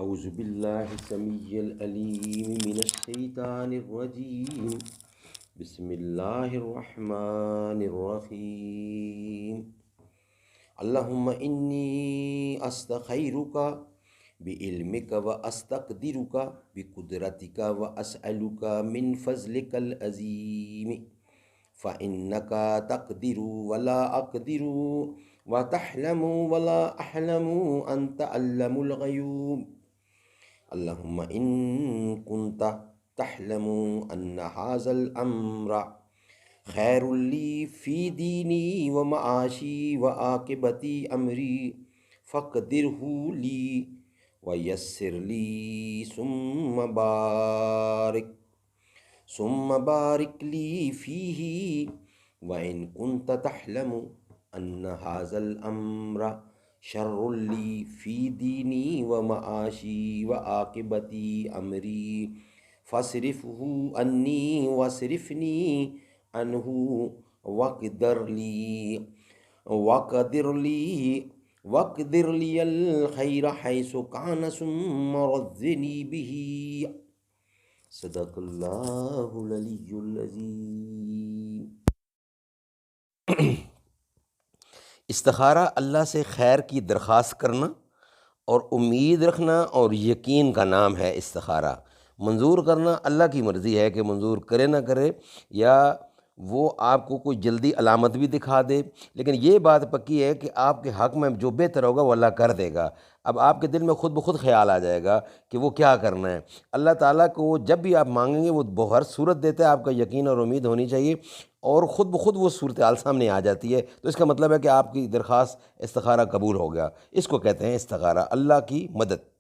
اعوذ باللہ السمیع العلیم من الشیطان الرجیم بسم اللہ الرحمن الرحیم اللہم انی استخیرک بعلمک واستقدرک بقدرتک واسألک من فضلک العظیم فإنك تقدر ولا أقدر وتحلم ولا أحلم أنت علم الغيوب اللهم إن كنت تحلم أن هذا الأمر خير لي في ديني ومعاشي وعاقبة أمري فاقدره لي ويسر لي ثم بارك لي فيه وإن كنت تحلم أن هذا الأمر شر لي في ديني ومعاشي وعاقبة أمري فاصرفه عني واصرفني عنه واقدر لي الخير حيث كان ثم رضني به صدق اللہ العلی العظیم۔ استخارہ اللہ سے خیر کی درخواست کرنا اور امید رکھنا اور یقین کا نام ہے استخارہ۔ منظور کرنا اللہ کی مرضی ہے کہ منظور کرے نہ کرے، یا وہ آپ کو کوئی جلدی علامت بھی دکھا دے، لیکن یہ بات پکی ہے کہ آپ کے حق میں جو بہتر ہوگا وہ اللہ کر دے گا۔ اب آپ کے دل میں خود بخود خیال آ جائے گا کہ وہ کیا کرنا ہے۔ اللہ تعالیٰ کو جب بھی آپ مانگیں گے وہ ہر صورت دیتا ہے، آپ کا یقین اور امید ہونی چاہیے، اور خود بخود وہ صورتحال سامنے آ جاتی ہے، تو اس کا مطلب ہے کہ آپ کی درخواست استخارہ قبول ہو گیا۔ اس کو کہتے ہیں استخارہ، اللہ کی مدد۔